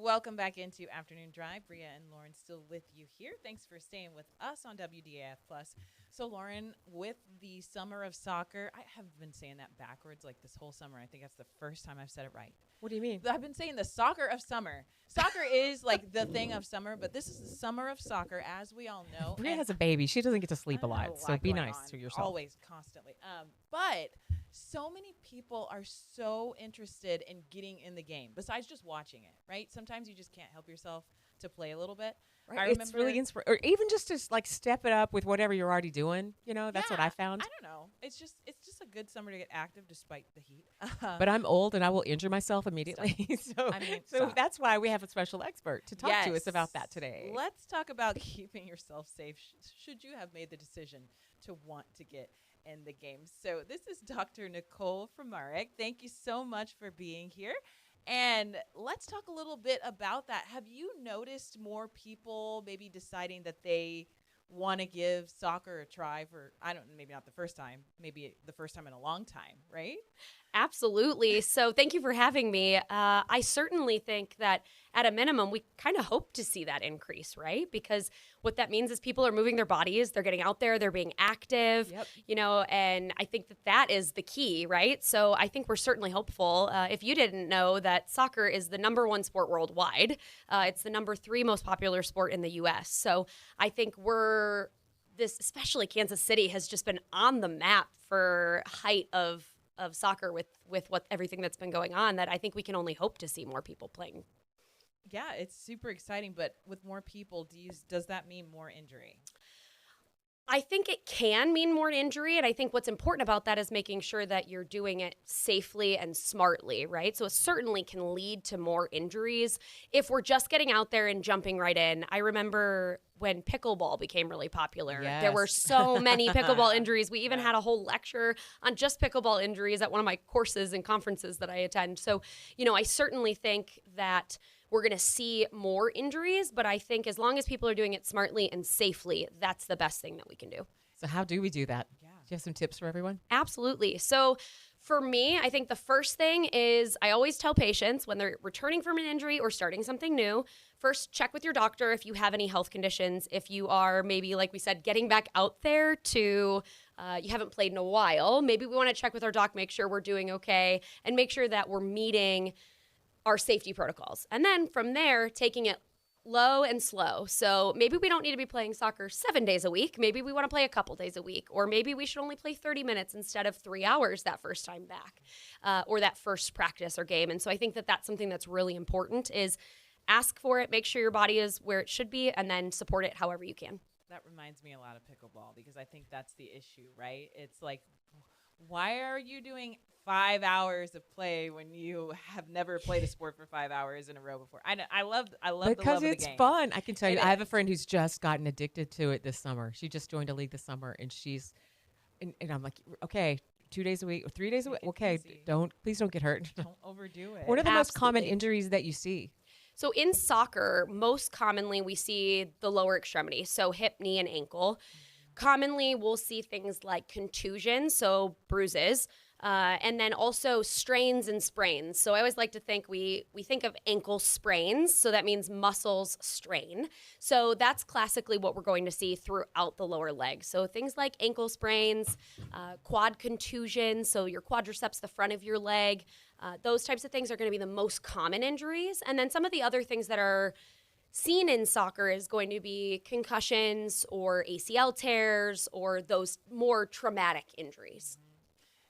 welcome back into Afternoon Drive. Bria and Lauren still with you here. Thanks for staying with us on WDAF Plus. So, Lauren, with the summer of soccer, I have been saying that backwards like this whole summer. I think that's the first time I've said it right. What do you mean? I've been saying the soccer of summer. Soccer is like the thing of summer, but this is the summer of soccer, as we all know. Bria has a baby. She doesn't get to sleep a I have lot, so be nice to yourself. Always, constantly. But so many people are so interested in getting in the game, besides just watching it, right? Sometimes you just can't help yourself to play a little bit. Right. It's really inspiring. Or even just to like step it up with whatever you're already doing. You know, that's what I found. I don't know. It's just a good summer to get active despite the heat. But I'm old and I will injure myself immediately. So that's why we have a special expert to talk to us about that today. Let's talk about keeping yourself safe should you have made the decision to want to get in the game. So this is Dr. Nicole Fremarek. Thank you so much for being here. And let's talk a little bit about that. Have you noticed more people maybe deciding that they want to give soccer a try for, I don't know, maybe not the first time, maybe the first time in a long time, right? Absolutely. So thank you for having me. I certainly think that at a minimum, we kind of hope to see that increase, right? Because what that means is people are moving their bodies, they're getting out there, they're being active, and I think that that is the key, right? So I think we're certainly hopeful. If you didn't know that soccer is the #1 sport worldwide, it's the #3 most popular sport in the U.S. So I think especially Kansas City has just been on the map for height of soccer with what everything that's been going on, that I think we can only hope to see more people playing. Yeah, it's super exciting, but with more people, does that mean more injury? I think it can mean more injury, and I think what's important about that is making sure that you're doing it safely and smartly, right? So it certainly can lead to more injuries if we're just getting out there and jumping right in. I remember when pickleball became really popular. Yes. There were so many pickleball injuries. We even had a whole lecture on just pickleball injuries at one of my courses and conferences that I attend. So, I certainly think that we're going to see more injuries, but I think as long as people are doing it smartly and safely, that's the best thing that we can do. So how do we do that? Yeah. Do you have some tips for everyone? Absolutely. So for me, I think the first thing is I always tell patients when they're returning from an injury or starting something new, first check with your doctor if you have any health conditions. If you are maybe, like we said, getting back out there you haven't played in a while, maybe we want to check with our doc, make sure we're doing okay, and make sure that we're meeting our safety protocols. And then from there, taking it low and slow. So maybe we don't need to be playing soccer 7 days a week. Maybe we want to play a couple days a week. Or maybe we should only play 30 minutes instead of 3 hours that first time back, or that first practice or game. And so I think that that's something that's really important, is ask for it, make sure your body is where it should be, and then support it however you can. That reminds me a lot of pickleball, because I think that's the issue, right? It's like, why are you doing 5 hours of play when you have never played a sport for 5 hours in a row before? I love the love of the game. Because it's fun. I can tell you, I have a friend who's just gotten addicted to it this summer. She just joined a league this summer, and and I'm like, okay, 2 days a week or 3 days a week. Okay, please don't get hurt. Don't overdo it. What are the most common injuries that you see? So in soccer, most commonly we see the lower extremity, so hip, knee, and ankle. Commonly, we'll see things like contusions, so bruises, and then also strains and sprains. So I always like to think we think of ankle sprains, so that means muscles strain. So that's classically what we're going to see throughout the lower leg. So things like ankle sprains, quad contusions, so your quadriceps, the front of your leg, those types of things are going to be the most common injuries. And then some of the other things that are seen in soccer is going to be concussions or ACL tears or those more traumatic injuries.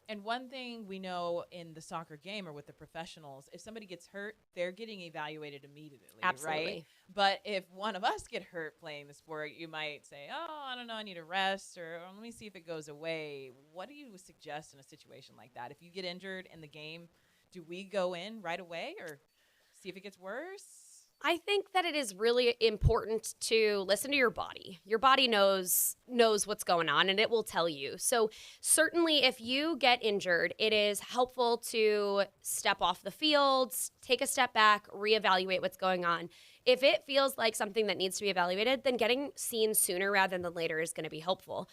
And one thing we know in the soccer game or with the professionals, if somebody gets hurt, they're getting evaluated immediately, Absolutely. Right? But if one of us get hurt playing the sport, you might say, oh, I don't know, I need a rest, or let me see if it goes away. What do you suggest in a situation like that? If you get injured in the game, do we go in right away or see if it gets worse? I think that it is really important to listen to your body. Your body knows what's going on, and it will tell you. So certainly if you get injured, it is helpful to step off the field, take a step back, reevaluate what's going on. If it feels like something that needs to be evaluated, then getting seen sooner rather than later is going to be helpful.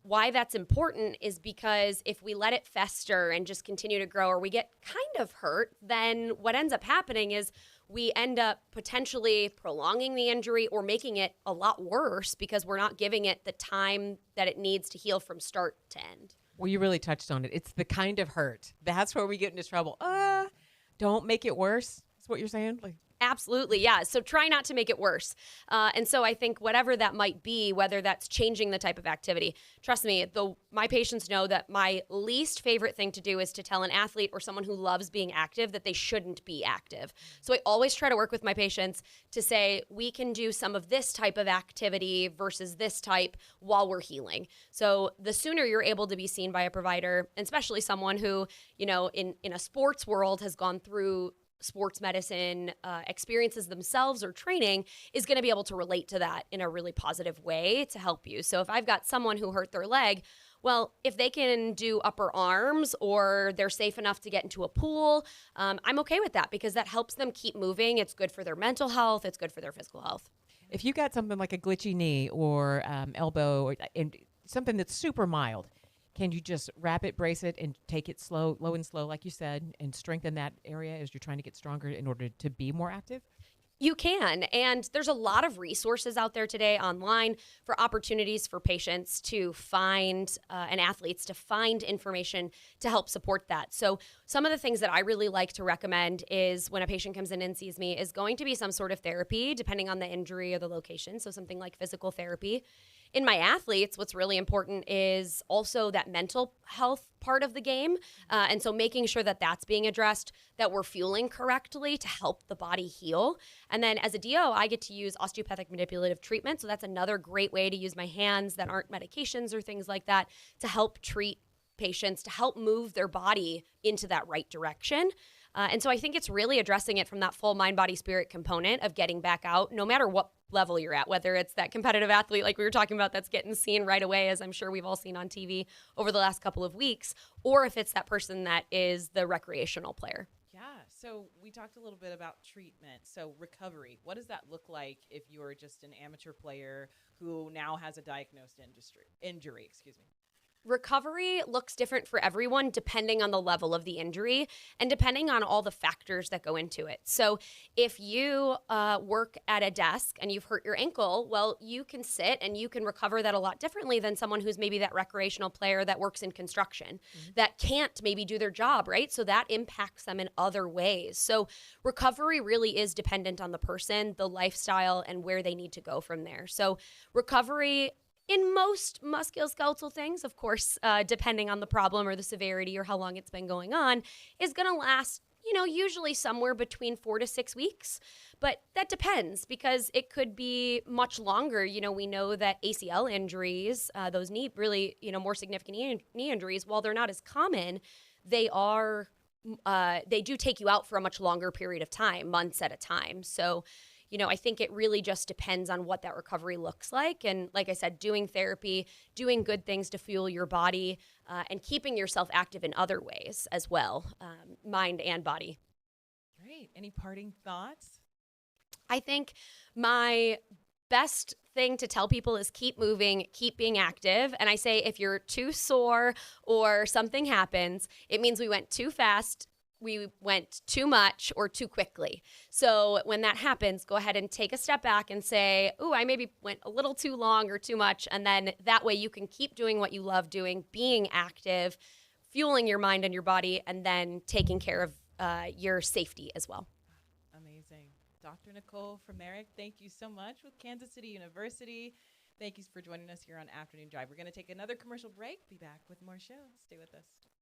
Why that's important is because if we let it fester and just continue to grow, or we get kind of hurt, then what ends up happening is we end up potentially prolonging the injury or making it a lot worse because we're not giving it the time that it needs to heal from start to end. Well, you really touched on it. It's the kind of hurt. That's where we get into trouble. Don't make it worse. That's what you're saying? Like, Absolutely, yeah. So try not to make it worse. And so I think whatever that might be, whether that's changing the type of activity, trust me, my patients know that my least favorite thing to do is to tell an athlete or someone who loves being active that they shouldn't be active. So I always try to work with my patients to say, we can do some of this type of activity versus this type while we're healing. So the sooner you're able to be seen by a provider, and especially someone who, in a sports world has gone through sports medicine experiences themselves or training, is going to be able to relate to that in a really positive way to help you. So if I've got someone who hurt their leg, well, if they can do upper arms or they're safe enough to get into a pool, I'm okay with that because that helps them keep moving. It's good for their mental health. It's good for their physical health. if you got something like a glitchy knee or elbow and something that's super mild, can you just wrap it, brace it, and take it low and slow, like you said, and strengthen that area as you're trying to get stronger in order to be more active? You can, and there's a lot of resources out there today online for opportunities for patients to find and athletes to find information to help support that. So some of the things that I really like to recommend is when a patient comes in and sees me is going to be some sort of therapy, depending on the injury or the location. So something like physical therapy. In my athletes, what's really important is also that mental health part of the game. And so making sure that that's being addressed, that we're fueling correctly to help the body heal. And then as a DO, I get to use osteopathic manipulative treatment. So that's another great way to use my hands that aren't medications or things like that to help treat patients, to help move their body into that right direction. And so I think it's really addressing it from that full mind, body, spirit component of getting back out, no matter what level you're at, whether it's that competitive athlete like we were talking about that's getting seen right away, as I'm sure we've all seen on TV over the last couple of weeks, or if it's that person that is the recreational player. Yeah. So we talked a little bit about treatment. So recovery, what does that look like if you're just an amateur player who now has a diagnosed injury, excuse me? Recovery looks different for everyone depending on the level of the injury and depending on all the factors that go into it. So if you work at a desk and you've hurt your ankle, well, you can sit and you can recover that a lot differently than someone who's maybe that recreational player that works in construction that can't maybe do their job, right? So that impacts them in other ways. So recovery really is dependent on the person, the lifestyle, and where they need to go from there. So recovery in most musculoskeletal things, of course, depending on the problem or the severity or how long it's been going on, is going to last, usually somewhere between 4 to 6 weeks. But that depends because it could be much longer. We know that ACL injuries, those really, more significant knee injuries, while they're not as common, they do take you out for a much longer period of time, months at a time. So I think it really just depends on what that recovery looks like. And like I said, doing therapy, doing good things to fuel your body, and keeping yourself active in other ways as well, mind and body. Great. Any parting thoughts? I think my best thing to tell people is keep moving, keep being active. And I say if you're too sore or something happens, it means we went too fast, we went too much or too quickly. So when that happens, go ahead and take a step back and say, ooh, I maybe went a little too long or too much. And then that way you can keep doing what you love doing, being active, fueling your mind and your body, and then taking care of your safety as well. Amazing. Dr. Nicole Fremarek, thank you so much with Kansas City University. Thank you for joining us here on Afternoon Drive. We're going to take another commercial break, be back with more shows. Stay with us.